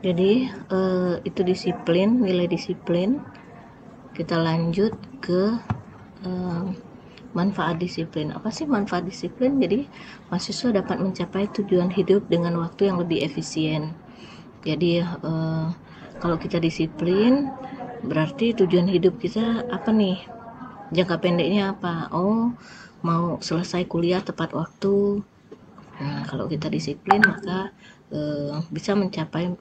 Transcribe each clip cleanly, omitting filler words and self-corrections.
Jadi itu disiplin, nilai disiplin. Kita lanjut ke manfaat disiplin. Apa sih manfaat disiplin? Jadi mahasiswa dapat mencapai tujuan hidup dengan waktu yang lebih efisien. Jadi kalau kita disiplin, berarti tujuan hidup kita apa nih? Jangka pendeknya apa? Oh, mau selesai kuliah tepat waktu. Nah, kalau kita disiplin maka bisa mencapai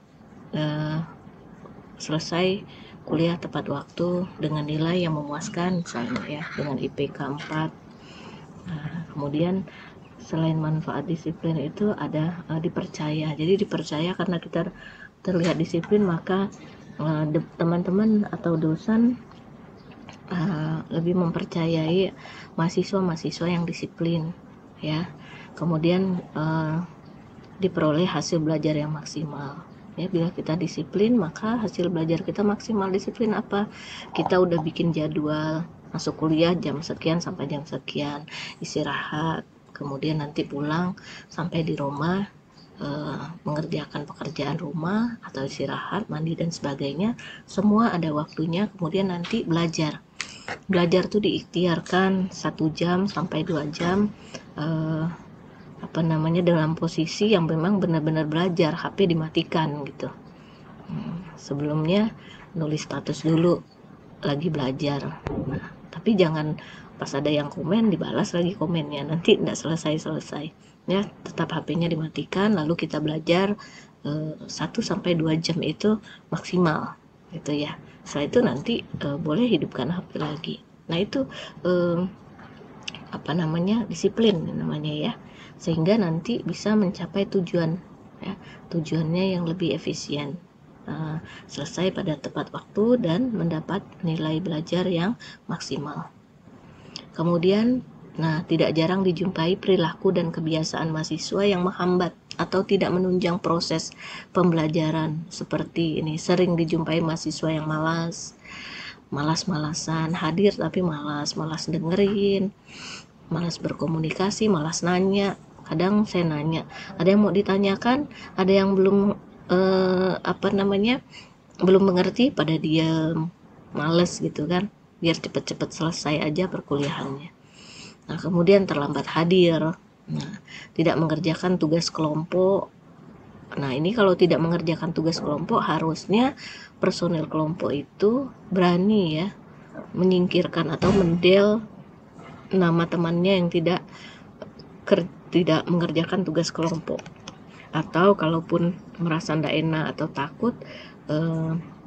selesai kuliah tepat waktu dengan nilai yang memuaskan, misalnya ya, dengan IPK 4. Nah, kemudian selain manfaat disiplin itu ada dipercaya. Jadi dipercaya karena kita terlihat disiplin, maka teman-teman atau dosen lebih mempercayai mahasiswa-mahasiswa yang disiplin, ya. Kemudian diperoleh hasil belajar yang maksimal. Ya, bila kita disiplin, maka hasil belajar kita maksimal. Disiplin apa? Kita udah bikin jadwal, masuk kuliah jam sekian sampai jam sekian, istirahat, kemudian nanti pulang sampai di rumah mengerjakan pekerjaan rumah atau istirahat, mandi dan sebagainya, semua ada waktunya. Kemudian nanti belajar tuh diikhtiarkan 1 jam sampai 2 jam dalam posisi yang memang benar-benar belajar, HP dimatikan gitu. Sebelumnya nulis status dulu lagi belajar. Nah, tapi jangan pas ada yang komen dibalas lagi komennya, nanti tidak selesai ya. Tetap HP-nya dimatikan, lalu kita belajar 1-2 jam itu maksimal gitu ya. Setelah itu nanti boleh hidupkan HP lagi. Nah, itu disiplin namanya ya, sehingga nanti bisa mencapai tujuan ya, tujuannya yang lebih efisien, selesai pada tepat waktu dan mendapat nilai belajar yang maksimal. Kemudian tidak jarang dijumpai perilaku dan kebiasaan mahasiswa yang menghambat atau tidak menunjang proses pembelajaran. Seperti ini, sering dijumpai mahasiswa yang malas-malasan, hadir tapi malas dengerin, malas berkomunikasi, malas nanya. Kadang saya nanya, ada yang mau ditanyakan, ada yang belum belum mengerti, pada diam, males gitu kan, biar cepet-cepet selesai aja perkuliahannya. Nah, kemudian terlambat hadir, tidak mengerjakan tugas kelompok. Nah, ini kalau tidak mengerjakan tugas kelompok, harusnya personil kelompok itu berani ya menyingkirkan atau mendel nama temannya yang tidak mengerjakan tugas kelompok. Atau kalaupun merasa tidak enak atau takut,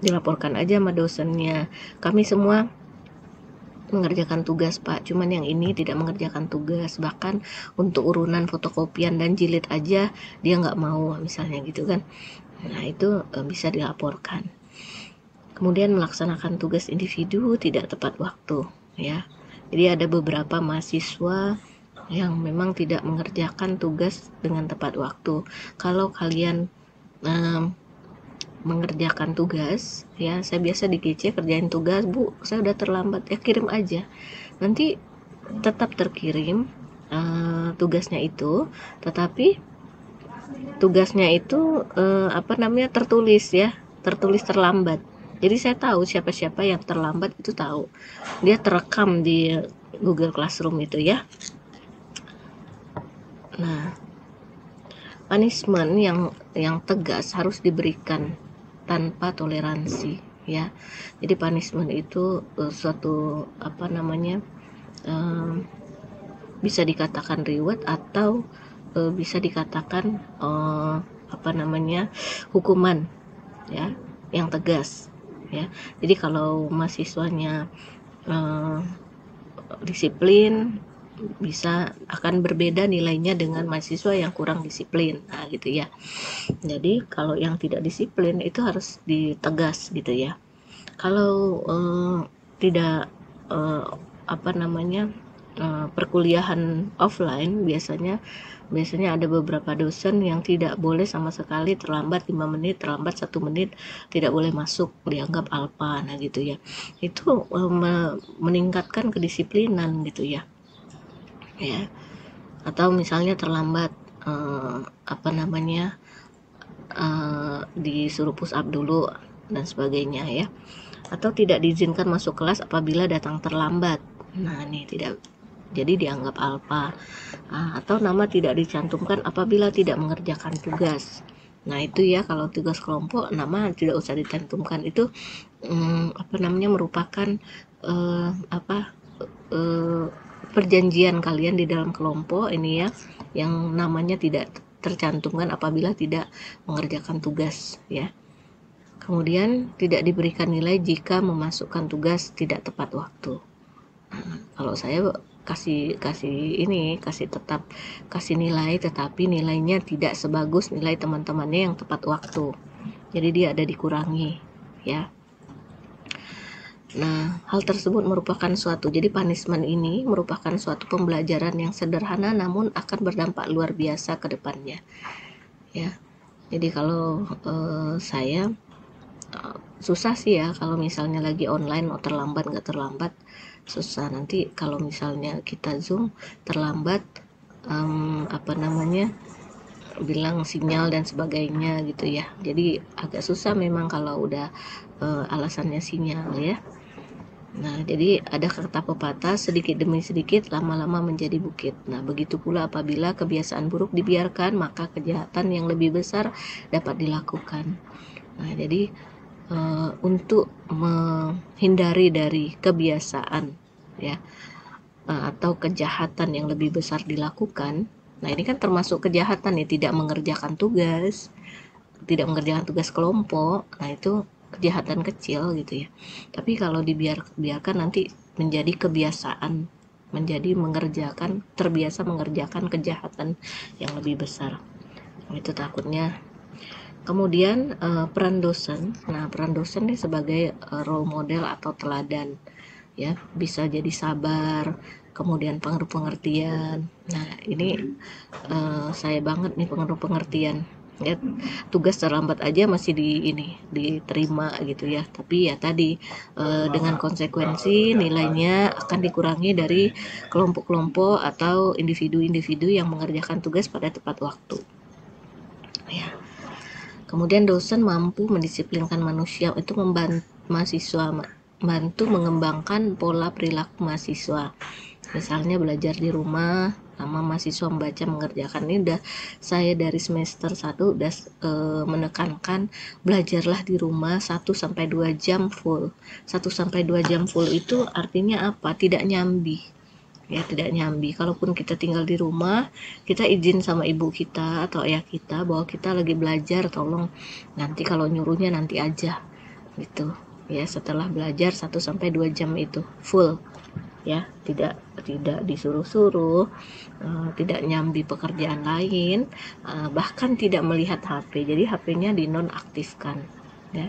dilaporkan aja sama dosennya, kami semua mengerjakan tugas Pak, cuman yang ini tidak mengerjakan tugas, bahkan untuk urunan fotokopian dan jilid aja dia nggak mau, misalnya gitu kan. Nah, itu bisa dilaporkan. Kemudian melaksanakan tugas individu tidak tepat waktu ya. Jadi ada beberapa mahasiswa yang memang tidak mengerjakan tugas dengan tepat waktu. Kalau kalian mengerjakan tugas ya, saya biasa di GC kerjain tugas, Bu, saya udah terlambat, ya kirim aja, nanti tetap terkirim tugasnya itu, tetapi tugasnya itu tertulis ya, tertulis terlambat. Jadi saya tahu siapa-siapa yang terlambat, itu tahu, dia terekam di Google Classroom itu ya. Nah, punishment yang tegas harus diberikan tanpa toleransi ya. Jadi punishment itu suatu bisa dikatakan reward atau bisa dikatakan hukuman ya, yang tegas ya. Jadi kalau mahasiswanya disiplin, akan berbeda nilainya dengan mahasiswa yang kurang disiplin. Nah, gitu ya. Jadi kalau yang tidak disiplin itu harus ditegas gitu ya. Kalau tidak perkuliahan offline, biasanya ada beberapa dosen yang tidak boleh sama sekali terlambat 5 menit, terlambat 1 menit tidak boleh masuk, dianggap alpa. Nah, gitu ya. Itu meningkatkan kedisiplinan gitu ya. Ya. Atau misalnya terlambat disuruh push up dulu dan sebagainya ya. Atau tidak diizinkan masuk kelas apabila datang terlambat. Nah, ini tidak, jadi dianggap alfa. Atau nama tidak dicantumkan apabila tidak mengerjakan tugas. Nah, itu ya, kalau tugas kelompok nama tidak usah dicantumkan. Itu merupakan perjanjian kalian di dalam kelompok ini ya, yang namanya tidak tercantumkan apabila tidak mengerjakan tugas ya. Kemudian tidak diberikan nilai jika memasukkan tugas tidak tepat waktu. Kalau saya kasih tetap kasih nilai, tetapi nilainya tidak sebagus nilai teman-temannya yang tepat waktu. Jadi dia ada dikurangi ya. Nah, hal tersebut merupakan jadi punishment ini merupakan suatu pembelajaran yang sederhana namun akan berdampak luar biasa ke depannya. Ya. Jadi kalau saya susah sih ya kalau misalnya lagi online mau terlambat nggak terlambat, susah. Nanti kalau misalnya kita Zoom terlambat bilang sinyal dan sebagainya gitu ya. Jadi agak susah memang kalau udah alasannya sinyal ya. Nah, jadi ada kata pepatah, sedikit demi sedikit lama-lama menjadi bukit. Nah, begitu pula apabila kebiasaan buruk dibiarkan, maka kejahatan yang lebih besar dapat dilakukan. Nah, jadi untuk menghindari dari kebiasaan ya atau kejahatan yang lebih besar dilakukan. Nah, ini kan termasuk kejahatan ya, tidak mengerjakan tugas kelompok. Nah, itu kejahatan kecil gitu ya. Tapi kalau dibiarkan nanti menjadi kebiasaan, terbiasa mengerjakan kejahatan yang lebih besar. Itu takutnya. Kemudian peran dosen. Nah, peran dosen ini sebagai role model atau teladan ya, bisa jadi sabar, kemudian pengertian. Nah, ini saya banget nih pengertian ya. Tugas terlambat aja masih diterima gitu ya, tapi ya tadi dengan konsekuensi nilainya akan dikurangi dari kelompok-kelompok atau individu-individu yang mengerjakan tugas pada tepat waktu ya. Kemudian dosen mampu mendisiplinkan manusia, itu membantu mengembangkan pola perilaku mahasiswa. Misalnya belajar di rumah, sama mahasiswa membaca mengerjakan. Ini udah saya dari semester 1 udah menekankan belajarlah di rumah 1-2 jam full. 1-2 jam full itu artinya apa? Tidak nyambi. Ya, tidak nyambi. Kalaupun kita tinggal di rumah, kita izin sama ibu kita atau ayah kita bahwa kita lagi belajar, tolong nanti kalau nyuruhnya nanti aja gitu ya. Setelah belajar 1-2 jam itu full ya, tidak disuruh-suruh, tidak nyambi pekerjaan lain, bahkan tidak melihat HP. Jadi HP-nya dinonaktifkan ya.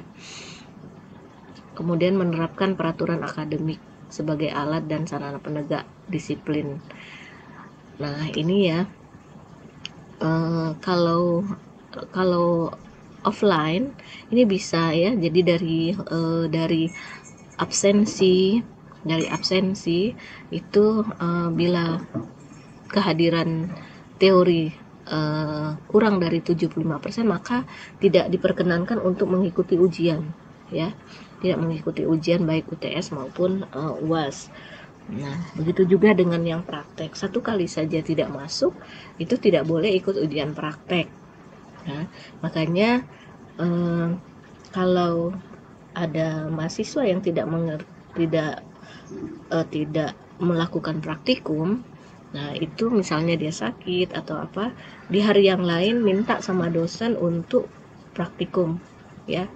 Kemudian menerapkan peraturan akademik sebagai alat dan sarana penegak disiplin. Nah, ini ya, kalau offline ini bisa ya, jadi dari absensi itu bila kehadiran teori kurang dari 75%, maka tidak diperkenankan untuk mengikuti ujian ya, tidak mengikuti ujian baik UTS maupun UAS. Nah, begitu juga dengan yang praktek. 1 kali saja tidak masuk, itu tidak boleh ikut ujian praktek. Nah, makanya kalau ada mahasiswa yang tidak melakukan praktikum, nah itu misalnya dia sakit atau apa, di hari yang lain minta sama dosen untuk praktikum ya,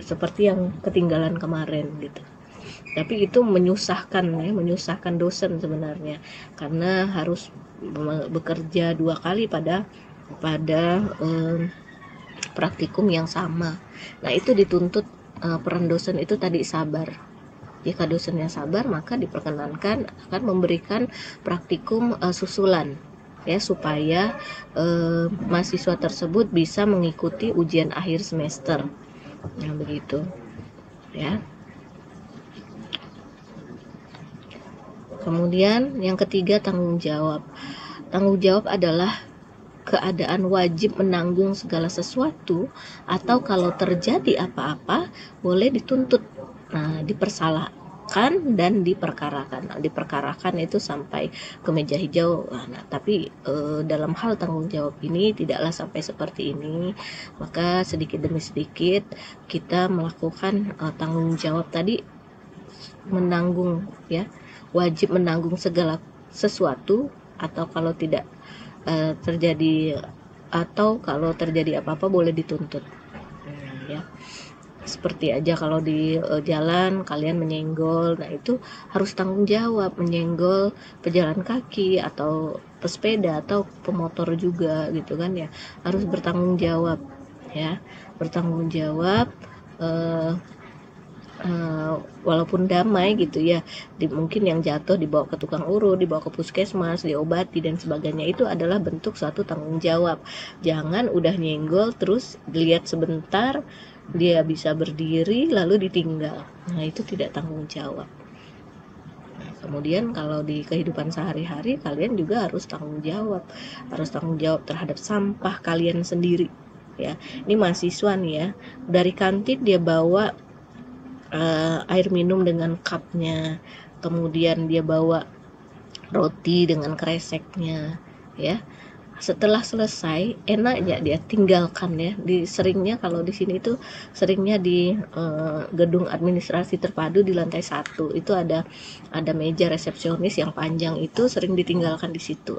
seperti yang ketinggalan kemarin gitu. Tapi itu menyusahkan dosen sebenarnya, karena harus bekerja 2 kali pada praktikum yang sama. Nah, itu dituntut peran dosen itu tadi sabar. Jika dosennya sabar, maka diperkenankan akan memberikan praktikum susulan ya, supaya mahasiswa tersebut bisa mengikuti ujian akhir semester. Nah, begitu ya. Kemudian yang ketiga, tanggung jawab. Tanggung jawab adalah keadaan wajib menanggung segala sesuatu, atau kalau terjadi apa-apa boleh dituntut, dipersalahkan dan diperkarakan. Diperkarakan itu sampai ke meja hijau. Nah, tapi dalam hal tanggung jawab ini tidaklah sampai seperti ini. Maka sedikit demi sedikit kita melakukan tanggung jawab tadi, menanggung, ya, wajib menanggung segala sesuatu, atau kalau tidak terjadi, atau kalau terjadi apa-apa boleh dituntut, ya. Seperti aja kalau di jalan kalian menyenggol, nah itu harus tanggung jawab. Menyenggol pejalan kaki atau pesepeda atau pemotor juga gitu kan ya, harus bertanggung jawab, ya, bertanggung jawab. Walaupun damai gitu ya, mungkin yang jatuh dibawa ke tukang urut, dibawa ke puskesmas, diobati dan sebagainya, itu adalah bentuk suatu tanggung jawab. Jangan udah nyenggol terus dilihat sebentar dia bisa berdiri lalu ditinggal, nah itu tidak tanggung jawab. Nah, kemudian kalau di kehidupan sehari-hari kalian juga harus tanggung jawab terhadap sampah kalian sendiri, ya. Ini mahasiswa nih ya, dari kantin dia bawa air minum dengan cupnya, kemudian dia bawa roti dengan kreseknya, ya. Setelah selesai, enaknya dia tinggalkan, ya. Seringnya kalau di sini itu seringnya di gedung administrasi terpadu di lantai 1 itu ada meja resepsionis yang panjang, itu sering ditinggalkan di situ.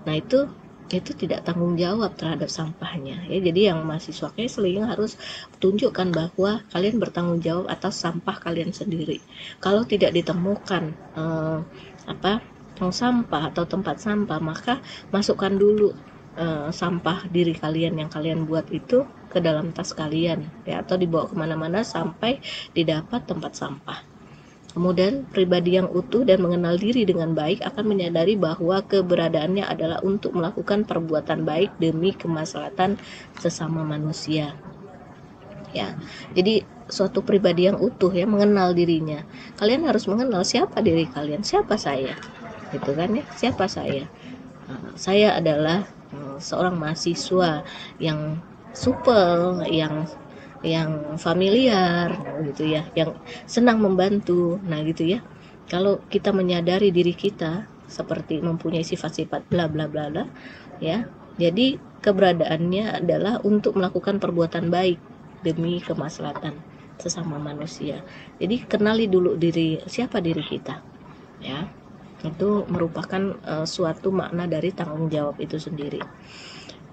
Nah itu tidak tanggung jawab terhadap sampahnya, ya. Jadi yang mahasiswa counseling harus tunjukkan bahwa kalian bertanggung jawab atas sampah kalian sendiri. Kalau tidak ditemukan tong sampah atau tempat sampah, maka masukkan dulu sampah diri kalian yang kalian buat itu ke dalam tas kalian, ya, atau dibawa kemana-mana sampai didapat tempat sampah. Kemudian pribadi yang utuh dan mengenal diri dengan baik akan menyadari bahwa keberadaannya adalah untuk melakukan perbuatan baik demi kemaslahatan sesama manusia, ya. Jadi suatu pribadi yang utuh, ya, mengenal dirinya. Kalian harus mengenal siapa diri kalian, siapa saya, gitu kan ya, siapa saya. Saya adalah seorang mahasiswa yang supel, yang familiar gitu ya, yang senang membantu. Nah gitu ya, kalau kita menyadari diri kita seperti mempunyai sifat-sifat bla bla bla bla, ya, jadi keberadaannya adalah untuk melakukan perbuatan baik demi kemaslahatan sesama manusia. Jadi kenali dulu siapa diri kita, ya. Itu merupakan suatu makna dari tanggung jawab itu sendiri.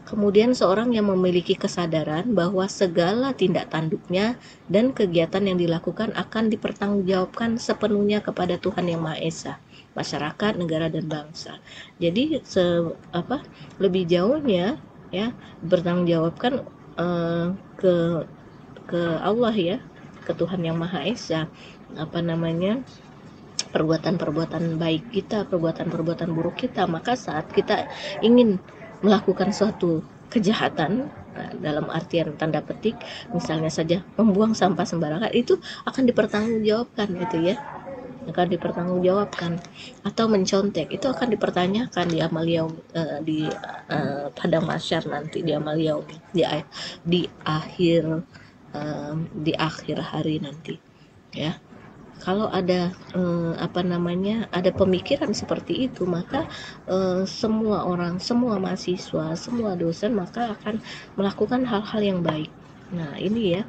Kemudian seorang yang memiliki kesadaran bahwa segala tindak tanduknya dan kegiatan yang dilakukan akan dipertanggungjawabkan sepenuhnya kepada Tuhan Yang Maha Esa, masyarakat, negara, dan bangsa. Jadi lebih jauhnya, ya, bertanggungjawabkan ke Allah, ya, ke Tuhan Yang Maha Esa, perbuatan-perbuatan baik kita, perbuatan-perbuatan buruk kita. Maka saat kita ingin melakukan suatu kejahatan, dalam artian tanda petik, misalnya saja membuang sampah sembarangan, itu akan dipertanggungjawabkan, gitu ya, akan dipertanggungjawabkan. Atau mencontek, itu akan dipertanyakan di amal yaum, di padang mahsyar nanti, di amal yaum, di akhir hari nanti, ya. Kalau ada ada pemikiran seperti itu, maka semua orang, semua mahasiswa, semua dosen maka akan melakukan hal-hal yang baik. Nah ini ya,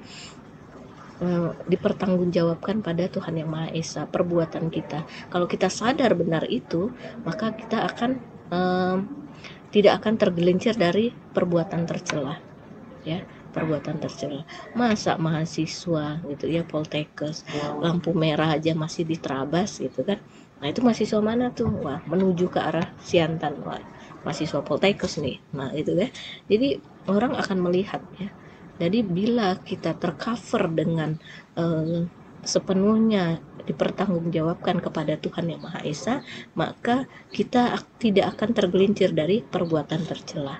dipertanggungjawabkan pada Tuhan Yang Maha Esa perbuatan kita. Kalau kita sadar benar itu, maka kita akan tidak akan tergelincir dari perbuatan tercela, ya, perbuatan tercela. Masa mahasiswa gitu ya, poltekkes, lampu merah aja masih diterabas gitu kan. Nah itu mahasiswa mana tuh? Wah, menuju ke arah Siantan, wah, mahasiswa poltekkes nih. Nah itu ya, jadi orang akan melihat, ya. Jadi bila kita tercover dengan sepenuhnya dipertanggungjawabkan kepada Tuhan Yang Maha Esa, maka kita tidak akan tergelincir dari perbuatan tercela.